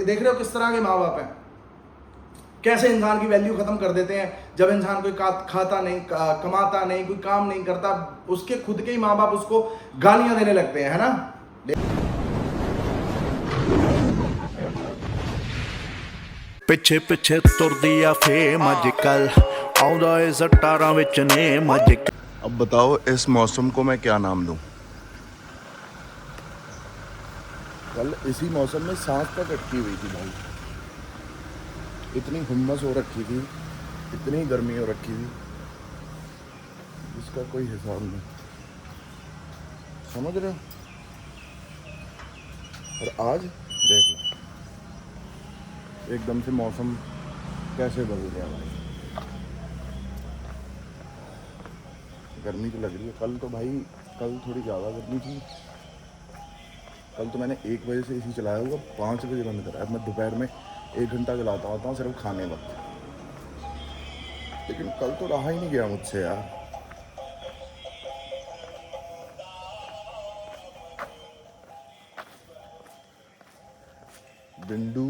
देख रहे हो किस तरह के माँ बाप हैं, कैसे इंसान की वैल्यू खत्म कर देते हैं। जब इंसान कोई खाता नहीं, कमाता नहीं, कोई काम नहीं करता, उसके खुद के ही माँ बाप उसको गालियां देने लगते हैं, है ना। ਪਿੱਛੇ ਪਿੱਛੇ ਤੁਰਦੀ ਆ ਫੇਮ ਅੱਜ ਕੱਲ ਆਉਂਦਾ ਏ ਸਟਾਰਾਂ ਵਿੱਚ ਨੇਮ ਅੱਜ। अब बताओ इस मौसम को मैं क्या नाम दूं। कल इसी मौसम में सांस तक अटकी हुई थी भाई, इतनी हुम्मस हो रखी थी, इतनी गर्मी हो रखी थी, इसका कोई हिसाब नहीं, समझ रहे हो। और आज देख लो एकदम से मौसम कैसे बदल गया भाई। गर्मी तो लग रही है। कल तो भाई कल थोड़ी ज़्यादा गर्मी थी। कल तो मैंने 1 बजे से एसी चलाया हुआ, 5 बजे बंद करा। मैं दोपहर में 1 घंटा चलाता होता हूँ सिर्फ खाने वक्त, लेकिन कल तो रहा ही नहीं गया मुझसे यार। बिंदु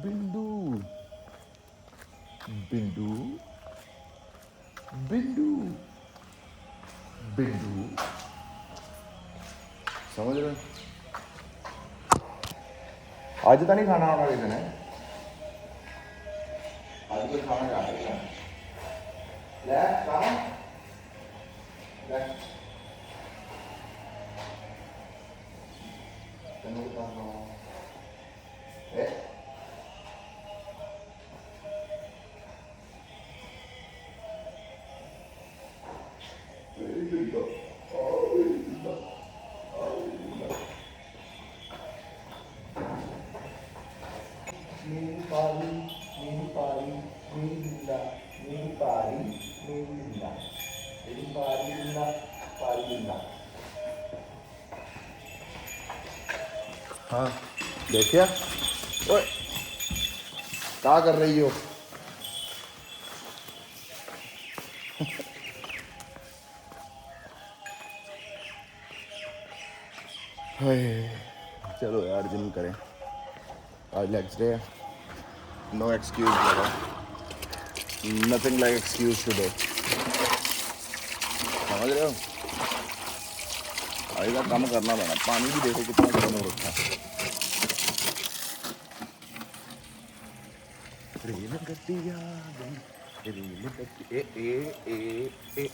बिंदु बिंदु बिंदु बिंदु, समझ रहे हो। आज तो नहीं खाना वाना किसी ने, आज तो खाना खा रहे हैं। ले खाना ले तनु खाना ए मेरी पारी मेरी पारी मेरी जिंदा मेरी पारी मेरी जिंदा मेरी पारी जिंदा पारी जिंदा। हाँ देखिए, ओए क्या कर रही हो। चलो यार जिम करें, आज लेग्स डे है। नो एक्सक्यूज लगा, नथिंग लाइक एक्सक्यूज टुडे, समझ रहे हो। आज का काम करना पैना। पानी भी देखो कितना गर्म हो रखा है। रेल गड्डियां रेल गड्डी ए ए ए ए।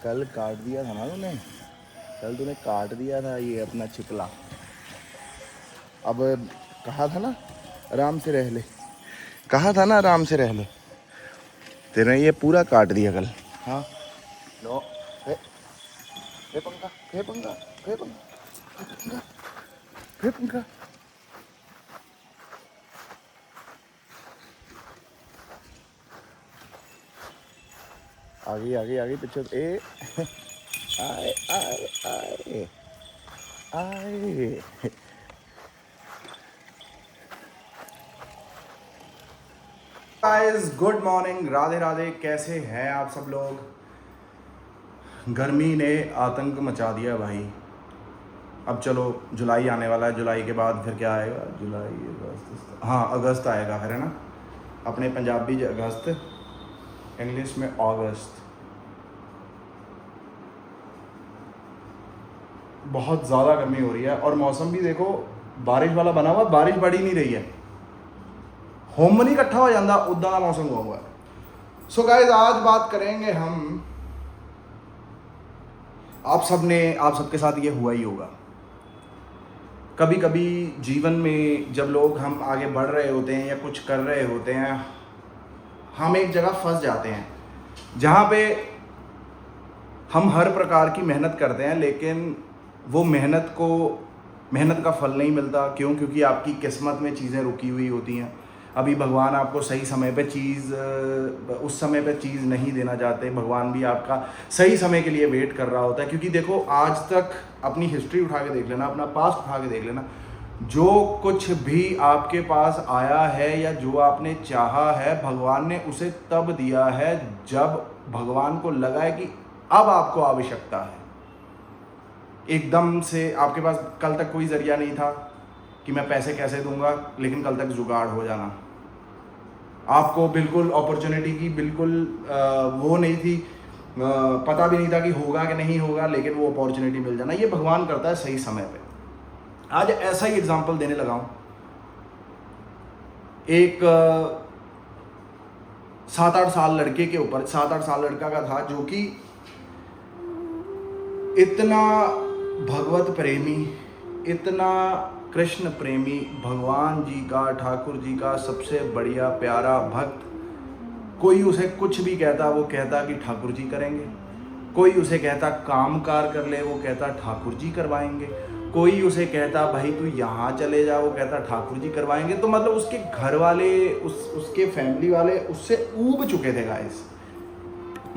कल काट दिया था ना तूने, कल तूने काट दिया था ये अपना चिकला। अब कहा था ना आराम से रह ले, कहा था ना आराम से रह ले, तेरे ये पूरा काट दिया कल। हाँ नो हे पंखा हे पंखा हे पंखा हे पंखा। आगे पीछे ए आए आए आए आए। Guys good morning, Radhe Radhe. कैसे हैं आप सब लोग। गर्मी ने आतंक मचा दिया भाई। अब चलो जुलाई आने वाला है, जुलाई के बाद फिर क्या आएगा, जुलाई अगस्त, हाँ अगस्त आएगा फिर, है ना। अपने पंजाबी अगस्त, इंग्लिश में अगस्त। बहुत ज़्यादा गर्मी हो रही है और मौसम भी देखो बारिश वाला बना हुआ, बारिश बढ़ ही नहीं रही है। होम नहीं इकट्ठा हो जाता, उदा का मौसम हुआ है। सो गाइस आज बात करेंगे हम, आप सबके साथ ये हुआ ही होगा कभी कभी जीवन में। जब लोग हम आगे बढ़ रहे होते हैं या कुछ कर रहे होते हैं, हम एक जगह फंस जाते हैं जहाँ पे हम हर प्रकार की मेहनत करते हैं, लेकिन वो मेहनत का फल नहीं मिलता। क्यों? क्योंकि आपकी किस्मत में चीज़ें रुकी हुई होती हैं। अभी भगवान आपको सही समय पे उस समय पे चीज़ नहीं देना चाहते। भगवान भी आपका सही समय के लिए वेट कर रहा होता है। क्योंकि देखो आज तक अपनी हिस्ट्री उठा के देख लेना, अपना पास्ट उठा के देख लेना, जो कुछ भी आपके पास आया है या जो आपने चाहा है, भगवान ने उसे तब दिया है जब भगवान को लगा है कि अब आपको आवश्यकता है। एकदम से आपके पास कल तक कोई ज़रिया नहीं था कि मैं पैसे कैसे दूंगा, लेकिन कल तक जुगाड़ हो जाना। आपको बिल्कुल अपॉर्चुनिटी की बिल्कुल वो नहीं थी, पता भी नहीं था कि होगा कि नहीं होगा, लेकिन वो अपॉर्चुनिटी मिल जाना, ये भगवान करता है सही समय पे। आज ऐसा ही एग्जांपल देने लगा हूँ। एक 7-8 साल लड़के के ऊपर, 7-8 साल लड़का का था जो कि इतना भगवत प्रेमी, इतना कृष्ण प्रेमी, भगवान जी का, ठाकुर जी का सबसे बढ़िया प्यारा भक्त। कोई उसे कुछ भी कहता, वो कहता कि ठाकुर जी करेंगे। कोई उसे कहता काम कार कर ले, वो कहता ठाकुर जी करवाएंगे। कोई उसे कहता भाई तू यहाँ चले जा, वो कहता ठाकुर जी करवाएंगे। तो मतलब उसके घर वाले, उसके फैमिली वाले उससे ऊब चुके थे गाइस।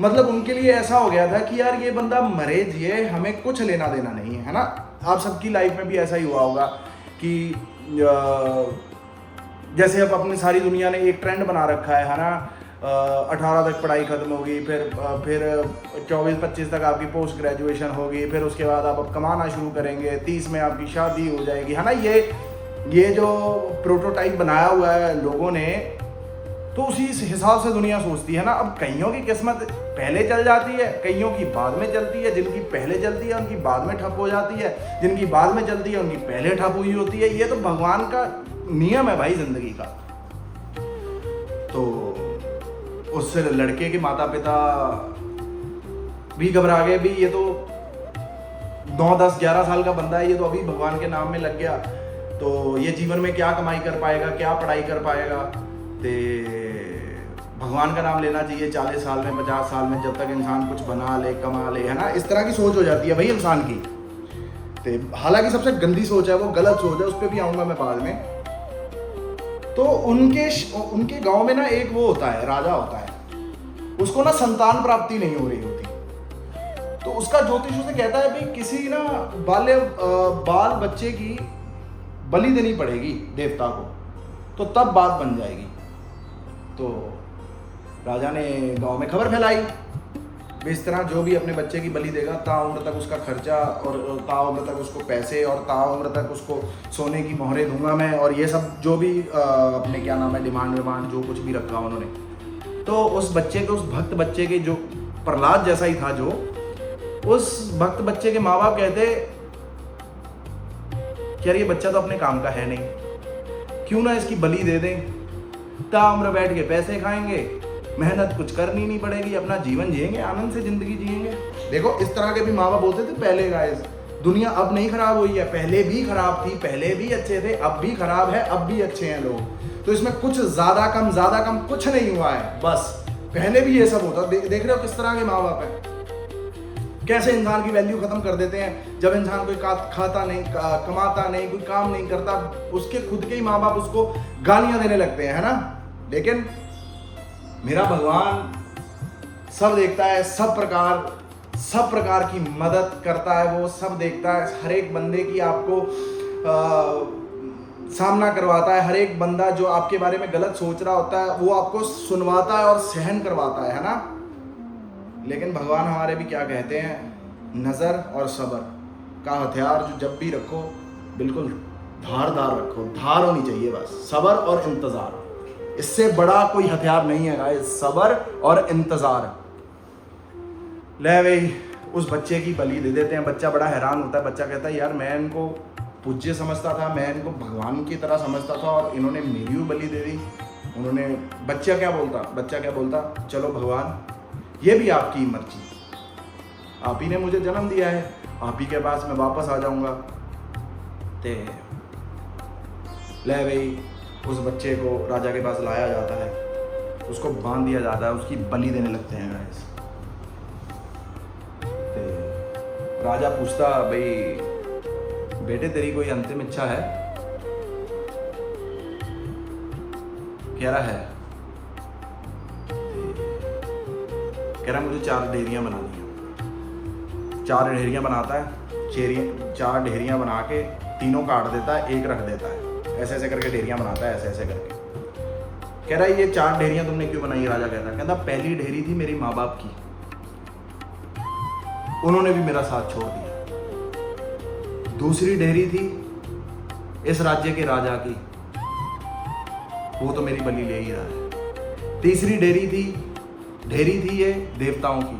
मतलब उनके लिए ऐसा हो गया था कि यार ये बंदा मरे जिए, हमें कुछ लेना देना नहीं है, है ना। आप सबकी लाइफ में भी ऐसा ही हुआ होगा कि जैसे अब अपनी सारी दुनिया ने एक ट्रेंड बना रखा है ना, 18 तक पढ़ाई खत्म होगी, फिर 24-25 तक आपकी पोस्ट ग्रेजुएशन होगी, फिर उसके बाद आप अब कमाना शुरू करेंगे, 30 में आपकी शादी हो जाएगी, है ना। ये जो प्रोटोटाइप बनाया हुआ है लोगों ने, तो उसी हिसाब से दुनिया सोचती है ना। अब कईयों की किस्मत पहले चल जाती है, कईयों की बाद में चलती है। जिनकी पहले चलती है उनकी बाद में ठप हो जाती है, जिनकी बाद में चलती है उनकी पहले ठप हुई होती है। ये तो भगवान का नियम है भाई जिंदगी का। तो उस लड़के के माता पिता भी घबरा गए, भी ये तो 9, 10, 11 साल का बंदा है, ये तो अभी भगवान के नाम में लग गया, तो ये जीवन में क्या कमाई कर पाएगा, क्या पढ़ाई कर पाएगा। ते भगवान का नाम लेना चाहिए 40 साल में, 50 साल में, जब तक इंसान कुछ बना ले, कमा ले, है ना। इस तरह की सोच हो जाती है भाई इंसान की। ते हालांकि सबसे गंदी सोच है वो, गलत सोच है, उस पर भी आऊँगा मैं बाद में। तो उनके गांव में ना एक वो होता है, राजा होता है, उसको ना संतान प्राप्ति नहीं हो रही होती। तो उसका ज्योतिष उसे कहता है भाई किसी ना बाल बच्चे की बलि देनी पड़ेगी देवता को, तो तब बात बन जाएगी। तो राजा ने गांव में खबर फैलाई, इस तरह जो भी अपने बच्चे की बलि देगा ताउम्र तक उसका खर्चा, और ताउम्र तक उसको पैसे, और ताउम्र तक उसको सोने की मोहरें दूंगा मैं, और ये सब जो भी अपने क्या नाम है डिमांड जो कुछ भी रखा उन्होंने। तो उस बच्चे के, उस भक्त बच्चे के, जो प्रहलाद जैसा ही था, जो उस भक्त बच्चे के माँ बाप कहते कि यार ये बच्चा तो अपने काम का है नहीं, क्यों ना इसकी बलि दे दें, ताउम्र बैठ के पैसे खाएंगे, मेहनत कुछ करनी नहीं पड़ेगी, अपना जीवन जिएंगे, आनंद से जिंदगी जिएंगे। देखो इस तरह के भी माँ बाप बोलते थे पहले गाइस। दुनिया अब नहीं खराब हुई है, पहले भी खराब थी, पहले भी अच्छे थे, अब भी खराब है, अब भी अच्छे हैं लोग। तो इसमें कुछ ज्यादा कम कुछ नहीं हुआ है, बस पहले भी ये सब होता। देख रहे हो किस तरह के माँ बाप है, कैसे इंसान की वैल्यू खत्म कर देते हैं। जब इंसान कोई खाता नहीं, कमाता नहीं, कोई काम नहीं करता, उसके खुद के ही माँ बाप उसको गालियां देने लगते हैं, है ना। लेकिन मेरा भगवान सब देखता है, सब प्रकार की मदद करता है, वो सब देखता है। हर एक बंदे की आपको सामना करवाता है। हर एक बंदा जो आपके बारे में गलत सोच रहा होता है वो आपको सुनवाता है और सहन करवाता है ना। लेकिन भगवान हमारे भी क्या कहते हैं, नज़र और सब्र का हथियार जो जब भी रखो बिल्कुल धारदार रखो, धार होनी चाहिए बस, सब्र और इंतज़ार। इससे बड़ा कोई हथियार नहीं है गाइस, सब्र और इंतज़ार। ले भाई उस बच्चे की बलि दे देते हैं। बच्चा बड़ा हैरान होता है, बच्चा कहता है यार मैं इनको पूज्य समझता था, मैं इनको भगवान की तरह समझता था, और इन्होंने मेरी बलि दे दी। उन्होंने बच्चा क्या बोलता, चलो भगवान ये भी आपकी मर्जी, आप ही ने मुझे जन्म दिया है, आप ही के पास मैं वापस आ जाऊंगा। ते ले भाई उस बच्चे को राजा के पास लाया जाता है, उसको बांध दिया जाता है, उसकी बलि देने लगते हैं गाइस। राजा पूछता भाई बेटे तेरी कोई अंतिम इच्छा है? कह रहा है, कह रहा मुझे 4 ढेरियां बनानी है। 4 ढेरियां बनाता है, 4 ढेरियां बना के तीनों काट देता है, एक रख देता है, ऐसे ऐसे करके ढेरियां बनाता है, ऐसे ऐसे करके। कह रहा है ये 4 ढेरियां तुमने क्यों बनाई? राजा कहता पहली ढेरी थी मेरी माँ बाप की, उन्होंने भी मेरा साथ छोड़ दिया। दूसरी ढेरी थी इस राज्य के राजा की, वो तो मेरी बलि ले ही रहा है। तीसरी ढेरी थी ये देवताओं की,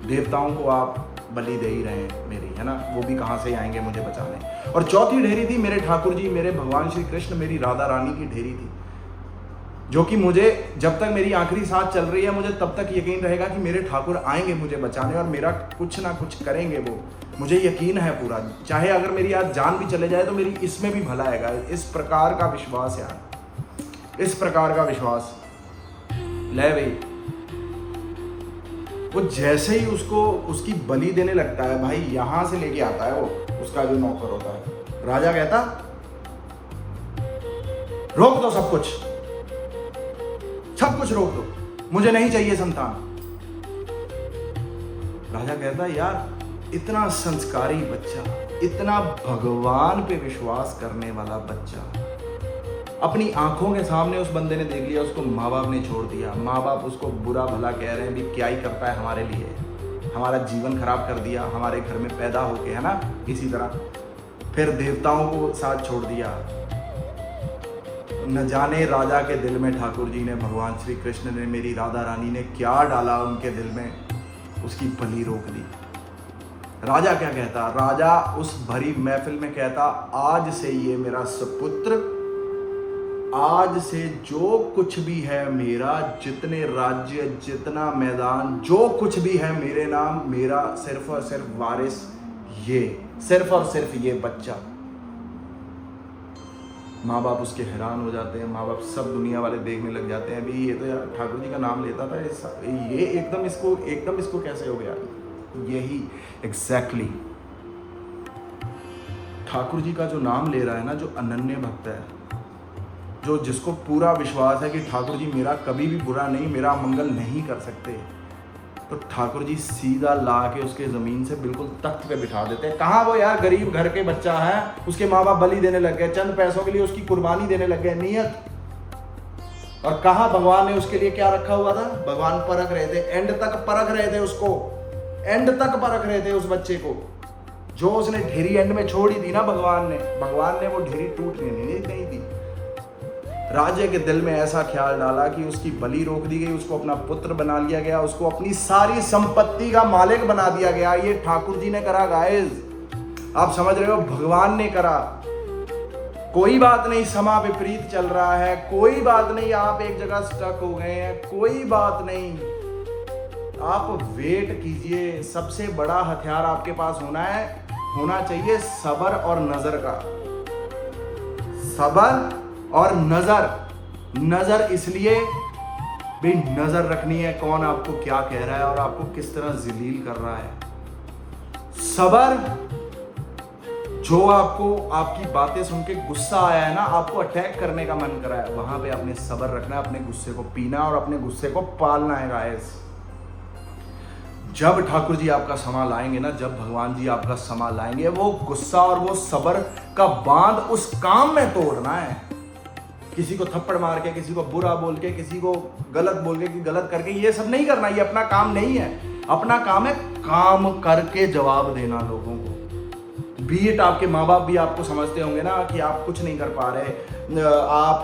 देवताओं को आप बलि दे ही रहे हैं मेरी, है ना, वो भी कहाँ से आएंगे मुझे बचाने। और चौथी ढेरी थी मेरे ठाकुर जी, मेरे भगवान श्री कृष्ण, मेरी राधा रानी की ढेरी थी, जो कि मुझे जब तक मेरी आखिरी सांस चल रही है मुझे तब तक यकीन रहेगा कि मेरे ठाकुर आएंगे मुझे बचाने और मेरा कुछ ना कुछ करेंगे वो, मुझे यकीन है पूरा। चाहे अगर मेरी आज जान भी चले जाए तो मेरी इसमें भी भला आएगा। इस प्रकार का विश्वास यार, इस प्रकार का विश्वास। ले भाई, वो जैसे ही उसकी बलि देने लगता है भाई, यहां से लेके आता है वो उसका जो नौकर होता है। राजा कहता रोक दो सब कुछ रोक दो, मुझे नहीं चाहिए संतान। राजा कहता यार इतना संस्कारी बच्चा, इतना भगवान पे विश्वास करने वाला बच्चा, अपनी आंखों के सामने उस बंदे ने देख लिया, उसको माँ बाप ने छोड़ दिया, माँ बाप उसको बुरा भला कह रहे हैं, भी क्या ही करता है हमारे लिए, हमारा जीवन खराब कर दिया हमारे घर में पैदा होके, है ना, इसी तरह फिर देवताओं को साथ छोड़ दिया। न जाने राजा के दिल में ठाकुर जी ने, भगवान श्री कृष्ण ने, मेरी राधा रानी ने क्या डाला उनके दिल में, उसकी बलि रोक दी। राजा क्या कहता, राजा उस भरी महफिल में कहता आज से ये मेरा सपुत्र, आज से जो कुछ भी है मेरा, जितने राज्य, जितना मैदान, जो कुछ भी है मेरे नाम, मेरा सिर्फ और सिर्फ वारिस ये, सिर्फ और सिर्फ ये बच्चा। माँ बाप उसके हैरान हो जाते हैं, माँ बाप सब दुनिया वाले देखने लग जाते हैं, अभी ये तो यार ठाकुर जी का नाम लेता था, ये एकदम इसको कैसे हो गया। यही एग्जैक्टली ठाकुर जी का जो नाम ले रहा है ना, जो अनन्य भक्त है, जो जिसको पूरा विश्वास है कि ठाकुर जी मेरा कभी भी बुरा नहीं, मेरा मंगल नहीं कर सकते, तो ठाकुर जी सीधा ला के उसके ज़मीन से बिल्कुल तख्त पे बिठा देते हैं। कहाँ वो यार गरीब घर के बच्चा है, उसके माँ बाप बलि देने लग गए, चंद पैसों के लिए उसकी कुर्बानी देने लग गए, नियत। और कहाँ भगवान ने उसके लिए क्या रखा हुआ था, भगवान परख रहे थे, एंड तक परख रहे थे उसको, एंड तक परख रहे थे उस बच्चे को। जो उसने ढेरी एंड में छोड़ी थी ना भगवान ने वो ढेरी टूटने नहीं दी। राजे के दिल में ऐसा ख्याल डाला कि उसकी बलि रोक दी गई, उसको अपना पुत्र बना लिया गया, उसको अपनी सारी संपत्ति का मालिक बना दिया गया। ये ठाकुर जी ने करा गाइस, आप समझ रहे हो, भगवान ने करा। कोई बात नहीं, समा विपरीत चल रहा है, कोई बात नहीं, आप एक जगह स्टक हो गए हैं, कोई बात नहीं, आप वेट कीजिए। सबसे बड़ा हथियार आपके पास होना चाहिए सबर और नजर का। सबर और नजर इसलिए भी नजर रखनी है कौन आपको क्या कह रहा है और आपको किस तरह जलील कर रहा है। सबर, जो आपको आपकी बातें सुन के गुस्सा आया है ना, आपको अटैक करने का मन कर रहा है, वहां पे आपने सबर रखना है, अपने गुस्से को पीना और अपने गुस्से को पालना है गाइस। जब ठाकुर जी आपका समा लाएंगे ना, जब भगवान जी आपका समा लाएंगे, वो गुस्सा और वो सबर का बांध उस काम में तोड़ना है। किसी को थप्पड़ मार के, किसी को बुरा बोल के, किसी को गलत बोल के, गलत करके, ये सब नहीं करना, ये अपना काम नहीं है। अपना काम है काम करके जवाब देना लोगों को। बीट आपके माँ बाप भी आपको समझते होंगे ना कि आप कुछ नहीं कर पा रहे, आप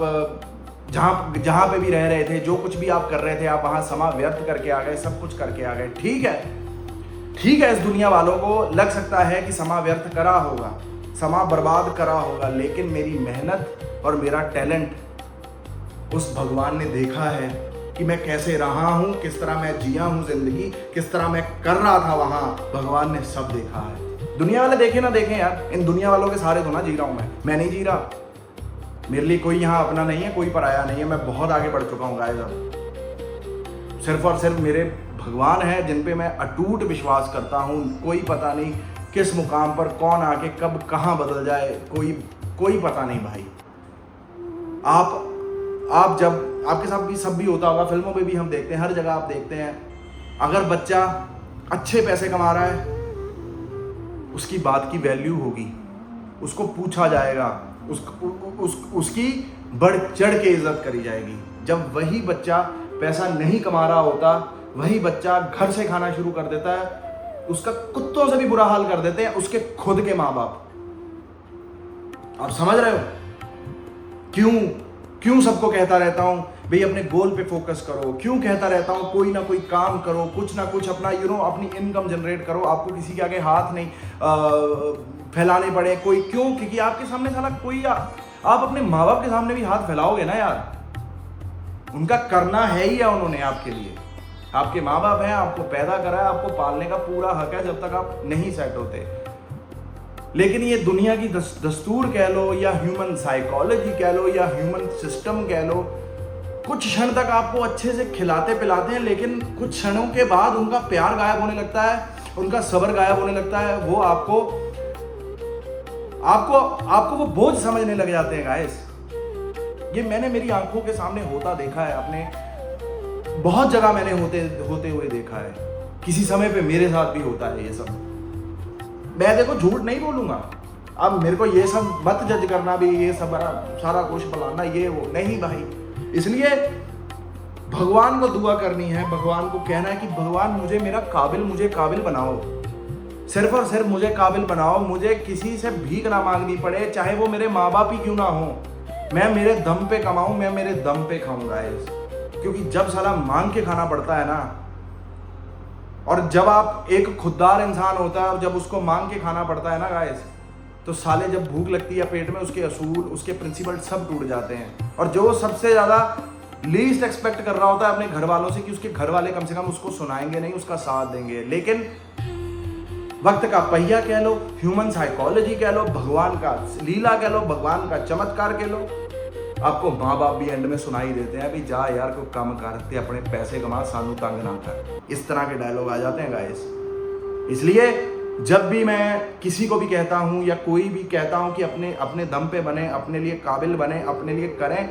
जहाँ पे भी रह रहे थे, जो कुछ भी आप कर रहे थे, आप वहाँ समा व्यर्थ करके आ गए, सब कुछ करके आ गए। ठीक है, इस दुनिया वालों को लग सकता है कि समा व्यर्थ करा होगा, समा बर्बाद करा होगा, लेकिन मेरी मेहनत और मेरा टैलेंट उस भगवान ने देखा है कि मैं कैसे रहा हूँ, किस तरह मैं जिया हूँ जिंदगी, किस तरह मैं कर रहा था वहाँ, भगवान ने सब देखा है। दुनिया वाले देखे ना देखें यार, इन दुनिया वालों के सहारे तो ना जी रहा हूँ मैं नहीं जी रहा। मेरे लिए कोई यहाँ अपना नहीं है, कोई पराया नहीं है, मैं बहुत आगे बढ़ चुका हूँ गाइस। अब सिर्फ और सिर्फ मेरे भगवान हैं जिन पे मैं अटूट विश्वास करता हूँ। कोई पता नहीं किस मुकाम पर कौन आके कब कहाँ बदल जाए, कोई पता नहीं भाई। आप जब आपके साथ भी सब भी होता होगा, फिल्मों में भी हम देखते हैं, हर जगह आप देखते हैं, अगर बच्चा अच्छे पैसे कमा रहा है, उसकी बात की वैल्यू होगी, उसको पूछा जाएगा, उसकी बढ़ चढ़ के इज्जत करी जाएगी। जब वही बच्चा पैसा नहीं कमा रहा होता, वही बच्चा घर से खाना शुरू कर देता है, उसका कुत्तों से भी बुरा हाल कर देते हैं उसके खुद के माँ बाप। आप समझ रहे हो? क्यों सबको कहता रहता हूं भाई अपने गोल पे फोकस करो, क्यों कहता रहता हूं कोई ना कोई काम करो, कुछ ना कुछ अपना अपनी इनकम जनरेट करो, आपको किसी के आगे हाथ नहीं फैलाने पड़े कोई। क्यों? क्योंकि आपके सामने साला कोई आप अपने माँ बाप के सामने भी हाथ फैलाओगे ना यार, उनका करना है ही है उन्होंने आपके लिए, आपके माँ बाप हैं, आपको पैदा करा है, आपको पालने का पूरा हक है जब तक आप नहीं सेट होते। लेकिन ये दुनिया की दस्तूर कह लो या ह्यूमन साइकोलॉजी कह लो या ह्यूमन सिस्टम कह लो, कुछ क्षण तक आपको अच्छे से खिलाते पिलाते हैं, लेकिन कुछ क्षणों के बाद उनका प्यार गायब होने लगता है, उनका सब्र गायब होने लगता है, वो आपको वो बोझ समझने लग जाते हैं गाइस। ये मैंने मेरी आंखों के सामने होता देखा है, अपने बहुत जगह मैंने होते हुए देखा है, किसी समय पे मेरे साथ भी होता है ये सब। मैं देखो झूठ नहीं बोलूंगा, अब मेरे को ये सब मत जज करना भी ये सब सारा कुछ फलाना ये वो नहीं भाई। इसलिए भगवान को दुआ करनी है, भगवान को कहना है कि भगवान मुझे काबिल बनाओ, सिर्फ और सिर्फ मुझे काबिल बनाओ, मुझे किसी से भीख ना मांगनी पड़े, चाहे वो मेरे माँ बाप ही क्यों ना हो, मैं मेरे दम पे कमाऊं, मैं मेरे दम पे खाऊंगा। क्योंकि जब साला मांग के खाना पड़ता है ना, और जब आप एक खुददार इंसान होता है, जब उसको मांग के खाना पड़ता है ना गाइस, तो साले जब भूख लगती है पेट में, उसके असूल उसके प्रिंसिपल सब टूट जाते हैं। और जो सबसे ज़्यादा लीस्ट एक्सपेक्ट कर रहा होता है अपने घर वालों से कि उसके घर वाले कम से कम उसको सुनाएंगे नहीं, उसका साथ देंगे, लेकिन वक्त का पहिया कह लो, ह्यूमन साइकोलॉजी कह लो, भगवान का लीला कह लो, भगवान का चमत्कार कह लो, आपको माँ बाप भी एंड में सुनाई देते हैं, अभी जा यार को कम करते अपने पैसे कमा, सानू तंग ना कर। इस तरह के डायलॉग आ जाते हैं गाइस। इसलिए जब भी मैं किसी को भी कहता हूँ या कोई भी कहता हूँ कि अपने दम पे बने, अपने लिए काबिल बने, अपने लिए करें,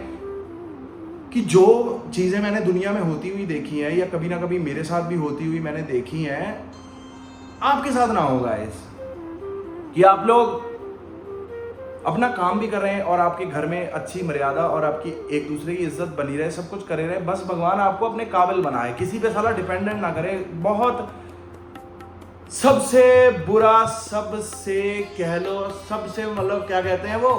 कि जो चीज़ें मैंने दुनिया में होती हुई देखी हैं या कभी ना कभी मेरे साथ भी होती हुई मैंने देखी हैं, आपके साथ ना होगा इस कि आप लोग अपना काम भी कर रहे हैं और आपके घर में अच्छी मर्यादा और आपकी एक दूसरे की इज्जत बनी रहे, सब कुछ करे रहे, बस भगवान आपको अपने काबिल बनाए, किसी पे साला डिपेंडेंट ना करे। बहुत सबसे बुरा, सबसे कह लो, सबसे मतलब क्या कहते हैं वो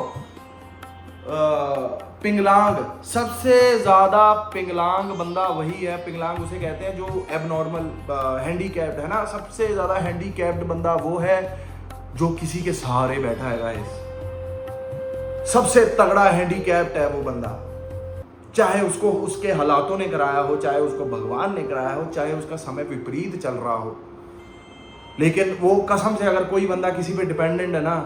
पिंगलांग, सबसे ज्यादा पिंगलांग बंदा वही है, पिंगलांग उसे कहते हैं जो एबनॉर्मल हैंडीकैप्ड है ना, सबसे ज्यादा हैंडीकैप्ड बंदा वो है जो किसी के सहारे बैठा है गाइस। सबसे तगड़ा हैंडीकैप्ड है वो बंदा, चाहे उसको उसके हालातों ने कराया हो, चाहे उसको भगवान ने कराया हो, चाहे उसका समय विपरीत चल रहा हो, लेकिन वो कसम से अगर कोई बंदा किसी पे डिपेंडेंट है ना,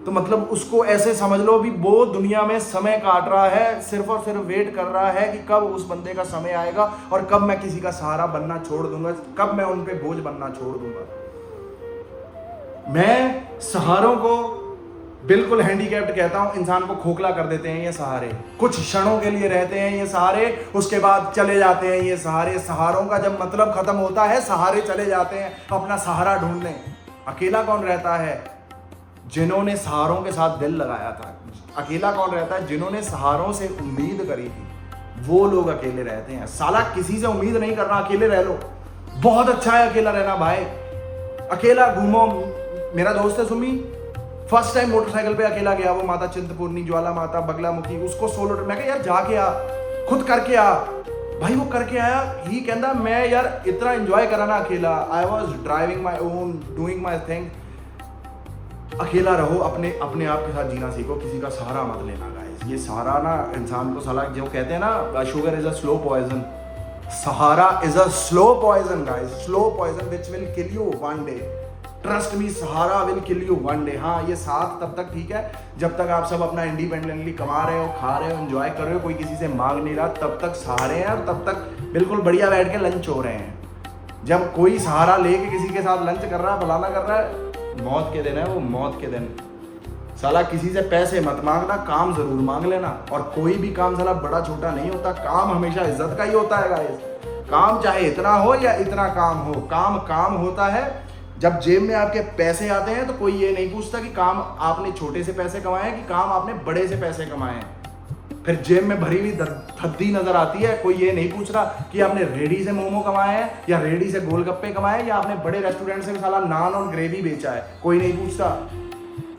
तो मतलब उसको ऐसे समझ लो भी वो दुनिया में समय काट रहा है, सिर्फ और सिर्फ वेट कर रहा है कि कब उस बंदे का समय आएगा और कब मैं किसी का सहारा बनना छोड़ दूंगा, कब मैं उन पे बोझ बनना छोड़ दूंगा। मैं सहारों को बिल्कुल हैंडीकैप्ड कहता हूं, इंसान को खोखला कर देते हैं ये सहारे, कुछ क्षणों के लिए रहते हैं ये सहारे, उसके बाद चले जाते हैं ये सहारे। सहारों का जब मतलब खत्म होता है, सहारे चले जाते हैं अपना सहारा ढूंढने। अकेला कौन रहता है? जिन्होंने सहारों के साथ दिल लगाया था। अकेला कौन रहता है? जिन्होंने सहारों से उम्मीद करी थी, वो लोग अकेले रहते हैं। साला किसी से उम्मीद नहीं करना, अकेले रह लो, बहुत अच्छा है अकेला रहना भाई, अकेला घूमो। मेरा दोस्त है सुमी, फर्स्ट टाइम मोटरसाइकिल पे अकेला गया, वो माता चिंतपूर्णी, ज्वाला माता, बगलामुखी, उसको सोलो, मैं कहा यार जाके आ, खुद करके आ भाई। वो करके आया, ही कहता मैं यार इतना एंजॉय करा ना अकेला, I was driving my own, doing my thing. अकेला रहो, अपने आप के साथ जीना सीखो, किसी का सहारा मत लेना गाइस। ये सहारा ना इंसान को साला, जो कहते हैं ना sugar is a slow poison, Sahara is a slow poison guys, slow poison which will kill you one day, trust me, Sahara will kill you one day. हाँ, ये साथ तब तक ठीक है जब तक आप सब अपना इंडिपेंडेंटली कमा रहे हो, खा रहे हो, एंजॉय कर रहे हो, कोई किसी से मांग नहीं रहा, तब तक सहारे हैं और तब तक बिल्कुल बढ़िया बैठ के लंच हो रहे हैं। जब कोई सहारा लेके किसी के साथ लंच कर रहा है, फलाना कर रहा है, मौत के दिन है वो, मौत के दिन। साला किसी से पैसे मत मांगना, काम जरूर मांग लेना। और कोई भी काम साला बड़ा छोटा नहीं होता, काम हमेशा इज्जत का ही होता है गाइस। काम चाहे इतना हो या इतना काम हो, काम होता है। जब जेब में आपके पैसे आते हैं तो कोई ये नहीं पूछता कि काम आपने छोटे से पैसे कमाए हैं कि काम आपने बड़े से पैसे कमाए हैं। फिर जेब में भरी हुई थद्दी नजर आती है, कोई ये नहीं पूछ रहा कि आपने रेडी से मोमो कमाए हैं या रेडी से गोलगप्पे कमाए हैं या आपने बड़े रेस्टोरेंट से साला नान और ग्रेवी बेचा है, कोई नहीं पूछता।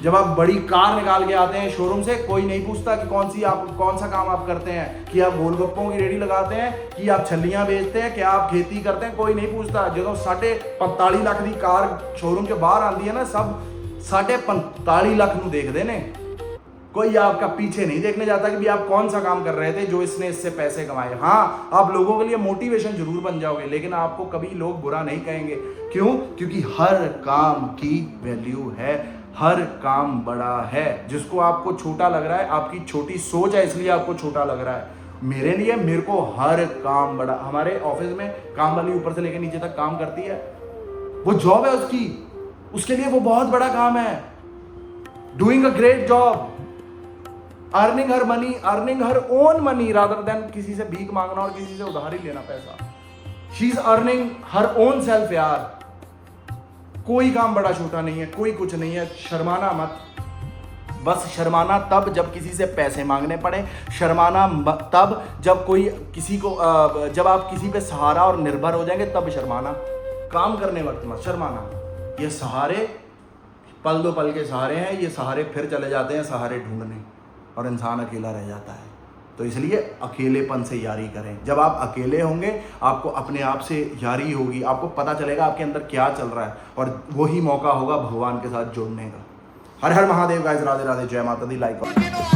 जब आप बड़ी कार निकाल के आते हैं शोरूम से, कोई नहीं पूछता कि कौन सा काम आप करते हैं, कि आप गोलगप्पों की रेडी लगाते हैं, कि आप छल्लियां बेचते हैं, कि आप खेती करते हैं, कोई नहीं पूछता। जो 45 लाख की कार शोरूम के बाहर आती है ना, सब 45 लाख नूं देखते ने, कोई आपका पीछे नहीं देखने जाता कि भी आप कौन सा काम कर रहे थे जो इससे पैसे कमाए। हाँ, आप लोगों के लिए मोटिवेशन जरूर बन जाओगे, लेकिन आपको कभी लोग बुरा नहीं कहेंगे। क्यों? क्योंकि हर काम की वैल्यू है, हर काम बड़ा है। जिसको आपको छोटा लग रहा है, आपकी छोटी सोच है इसलिए आपको छोटा लग रहा है। मेरे को हर काम बड़ा। हमारे ऑफिस में काम वाली ऊपर से लेकर नीचे तक काम करती है, वो जॉब है उसकी, उसके लिए वो बहुत बड़ा काम है। Doing a great job, earning her money, earning her own money rather than किसी से भीख मांगना और किसी से उधार ही लेना पैसा। She is earning her own self यार। कोई काम बड़ा छोटा नहीं है, कोई कुछ नहीं है। शर्माना मत। बस शर्माना तब जब किसी से पैसे मांगने पड़े, शर्माना तब जब जब आप किसी पे सहारा और निर्भर हो जाएंगे तब शर्माना। काम करने वक्त मत शर्माना। ये सहारे पल दो पल के सहारे हैं, ये सहारे फिर चले जाते हैं सहारे ढूंढने, और इंसान अकेला रह जाता है। तो इसलिए अकेलेपन से यारी करें। जब आप अकेले होंगे, आपको अपने आप से यारी होगी, आपको पता चलेगा आपके अंदर क्या चल रहा है, और वही मौका होगा भगवान के साथ जुड़ने का। हर हर महादेव गाइस, राधे राधे, जय माता दी। लाइक